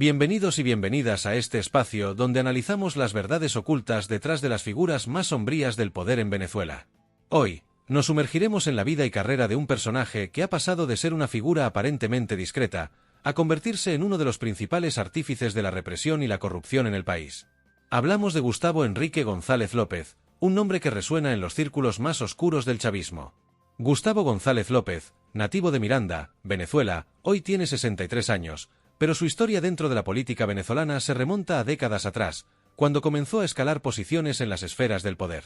Bienvenidos y bienvenidas a este espacio donde analizamos las verdades ocultas detrás de las figuras más sombrías del poder en Venezuela. Hoy, nos sumergiremos en la vida y carrera de un personaje que ha pasado de ser una figura aparentemente discreta a convertirse en uno de los principales artífices de la represión y la corrupción en el país. Hablamos de Gustavo Enrique González López, un nombre que resuena en los círculos más oscuros del chavismo. Gustavo González López, nativo de Miranda, Venezuela, hoy tiene 63 años, pero su historia dentro de la política venezolana se remonta a décadas atrás, cuando comenzó a escalar posiciones en las esferas del poder.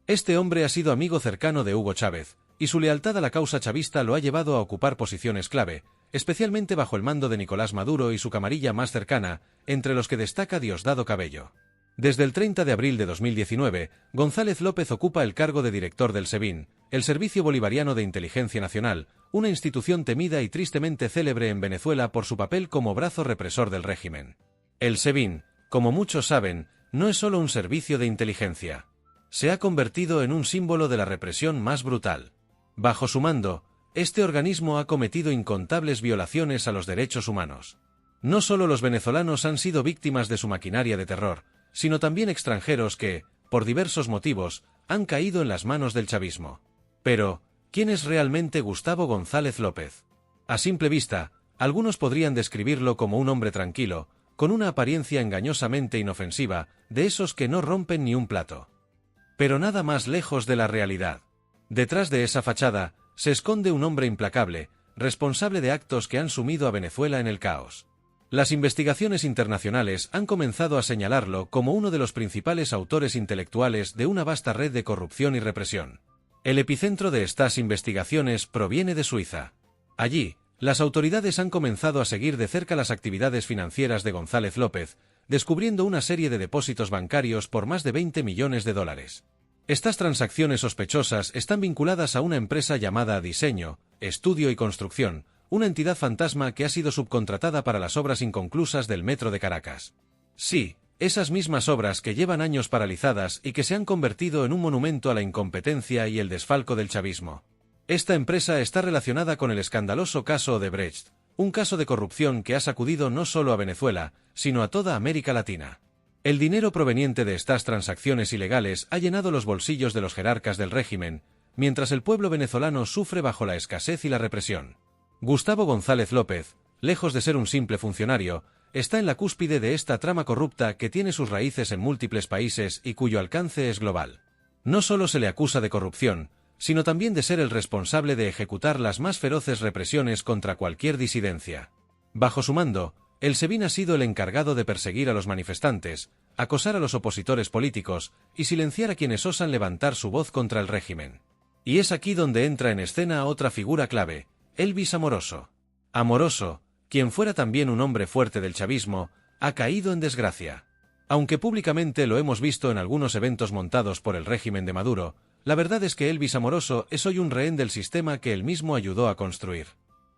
Este hombre ha sido amigo cercano de Hugo Chávez, y su lealtad a la causa chavista lo ha llevado a ocupar posiciones clave, especialmente bajo el mando de Nicolás Maduro y su camarilla más cercana, entre los que destaca Diosdado Cabello. Desde el 30 de abril de 2019, González López ocupa el cargo de director del SEBIN, el Servicio Bolivariano de Inteligencia Nacional, una institución temida y tristemente célebre en Venezuela por su papel como brazo represor del régimen. El SEBIN, como muchos saben, no es solo un servicio de inteligencia. Se ha convertido en un símbolo de la represión más brutal. Bajo su mando, este organismo ha cometido incontables violaciones a los derechos humanos. No solo los venezolanos han sido víctimas de su maquinaria de terror, sino también extranjeros que, por diversos motivos, han caído en las manos del chavismo. Pero, ¿quién es realmente Gustavo González López? A simple vista, algunos podrían describirlo como un hombre tranquilo, con una apariencia engañosamente inofensiva, de esos que no rompen ni un plato. Pero nada más lejos de la realidad. Detrás de esa fachada, se esconde un hombre implacable, responsable de actos que han sumido a Venezuela en el caos. Las investigaciones internacionales han comenzado a señalarlo como uno de los principales autores intelectuales de una vasta red de corrupción y represión. El epicentro de estas investigaciones proviene de Suiza. Allí, las autoridades han comenzado a seguir de cerca las actividades financieras de González López, descubriendo una serie de depósitos bancarios por más de 20 millones de dólares. Estas transacciones sospechosas están vinculadas a una empresa llamada Diseño, Estudio y Construcción, una entidad fantasma que ha sido subcontratada para las obras inconclusas del Metro de Caracas. Sí, esas mismas obras que llevan años paralizadas y que se han convertido en un monumento a la incompetencia y el desfalco del chavismo. Esta empresa está relacionada con el escandaloso caso Odebrecht, un caso de corrupción que ha sacudido no solo a Venezuela, sino a toda América Latina. El dinero proveniente de estas transacciones ilegales ha llenado los bolsillos de los jerarcas del régimen, mientras el pueblo venezolano sufre bajo la escasez y la represión. Gustavo González López, lejos de ser un simple funcionario, está en la cúspide de esta trama corrupta que tiene sus raíces en múltiples países y cuyo alcance es global. No solo se le acusa de corrupción, sino también de ser el responsable de ejecutar las más feroces represiones contra cualquier disidencia. Bajo su mando, el SEBIN ha sido el encargado de perseguir a los manifestantes, acosar a los opositores políticos y silenciar a quienes osan levantar su voz contra el régimen. Y es aquí donde entra en escena otra figura clave, Elvis Amoroso. Amoroso, quien fuera también un hombre fuerte del chavismo, ha caído en desgracia. Aunque públicamente lo hemos visto en algunos eventos montados por el régimen de Maduro, la verdad es que Elvis Amoroso es hoy un rehén del sistema que él mismo ayudó a construir.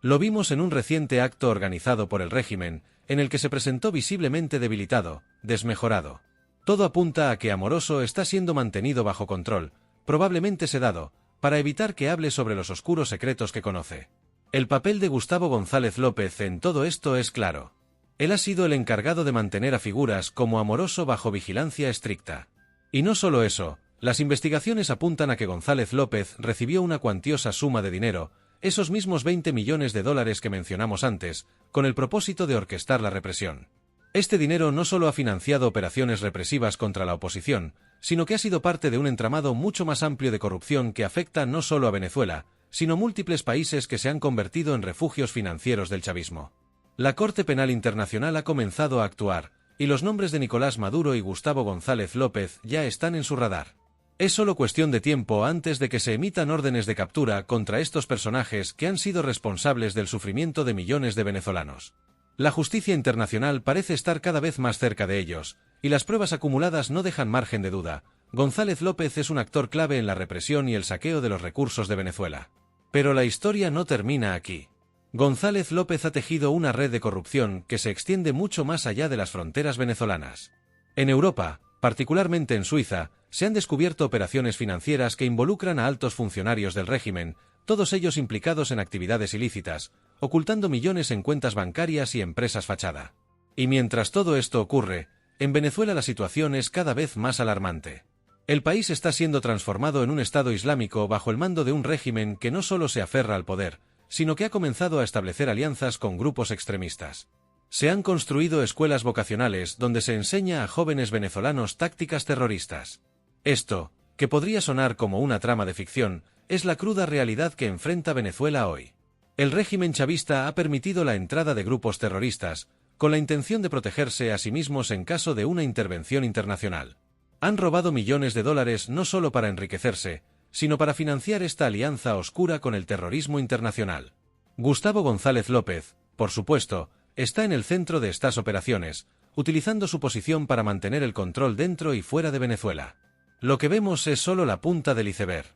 Lo vimos en un reciente acto organizado por el régimen, en el que se presentó visiblemente debilitado, desmejorado. Todo apunta a que Amoroso está siendo mantenido bajo control, probablemente sedado, para evitar que hable sobre los oscuros secretos que conoce. El papel de Gustavo González López en todo esto es claro. Él ha sido el encargado de mantener a figuras como Amoroso bajo vigilancia estricta. Y no solo eso, las investigaciones apuntan a que González López recibió una cuantiosa suma de dinero, esos mismos 20 millones de dólares que mencionamos antes, con el propósito de orquestar la represión. Este dinero no solo ha financiado operaciones represivas contra la oposición, sino que ha sido parte de un entramado mucho más amplio de corrupción que afecta no solo a Venezuela, sino múltiples países que se han convertido en refugios financieros del chavismo. La Corte Penal Internacional ha comenzado a actuar, y los nombres de Nicolás Maduro y Gustavo González López ya están en su radar. Es solo cuestión de tiempo antes de que se emitan órdenes de captura contra estos personajes que han sido responsables del sufrimiento de millones de venezolanos. La justicia internacional parece estar cada vez más cerca de ellos, y las pruebas acumuladas no dejan margen de duda. González López es un actor clave en la represión y el saqueo de los recursos de Venezuela. Pero la historia no termina aquí. González López ha tejido una red de corrupción que se extiende mucho más allá de las fronteras venezolanas. En Europa, particularmente en Suiza, se han descubierto operaciones financieras que involucran a altos funcionarios del régimen, todos ellos implicados en actividades ilícitas, ocultando millones en cuentas bancarias y empresas fachada. Y mientras todo esto ocurre, en Venezuela la situación es cada vez más alarmante. El país está siendo transformado en un Estado islámico bajo el mando de un régimen que no solo se aferra al poder, sino que ha comenzado a establecer alianzas con grupos extremistas. Se han construido escuelas vocacionales donde se enseña a jóvenes venezolanos tácticas terroristas. Esto, que podría sonar como una trama de ficción, es la cruda realidad que enfrenta Venezuela hoy. El régimen chavista ha permitido la entrada de grupos terroristas, con la intención de protegerse a sí mismos en caso de una intervención internacional. Han robado millones de dólares no solo para enriquecerse, sino para financiar esta alianza oscura con el terrorismo internacional. Gustavo González López, por supuesto, está en el centro de estas operaciones, utilizando su posición para mantener el control dentro y fuera de Venezuela. Lo que vemos es solo la punta del iceberg.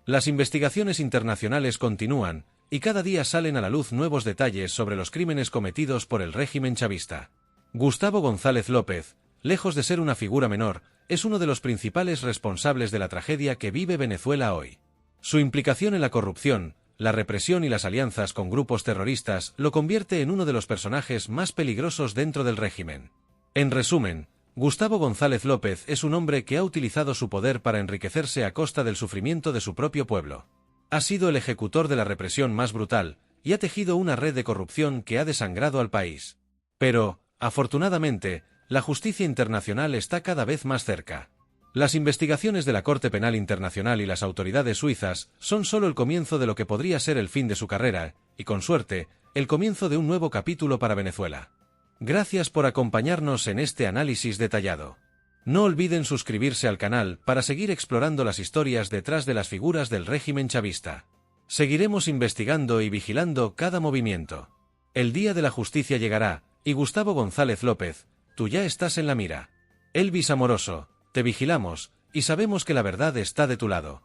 Las investigaciones internacionales continúan, y cada día salen a la luz nuevos detalles sobre los crímenes cometidos por el régimen chavista. Gustavo González López, lejos de ser una figura menor, es uno de los principales responsables de la tragedia que vive Venezuela hoy. Su implicación en la corrupción, la represión y las alianzas con grupos terroristas lo convierte en uno de los personajes más peligrosos dentro del régimen. En resumen, Gustavo González López es un hombre que ha utilizado su poder para enriquecerse a costa del sufrimiento de su propio pueblo. Ha sido el ejecutor de la represión más brutal, y ha tejido una red de corrupción que ha desangrado al país. Pero, afortunadamente, la justicia internacional está cada vez más cerca. Las investigaciones de la Corte Penal Internacional y las autoridades suizas son solo el comienzo de lo que podría ser el fin de su carrera, y con suerte, el comienzo de un nuevo capítulo para Venezuela. Gracias por acompañarnos en este análisis detallado. No olviden suscribirse al canal para seguir explorando las historias detrás de las figuras del régimen chavista. Seguiremos investigando y vigilando cada movimiento. El día de la justicia llegará, y Gustavo González López, tú ya estás en la mira. Elvis Amoroso, te vigilamos, y sabemos que la verdad está de tu lado.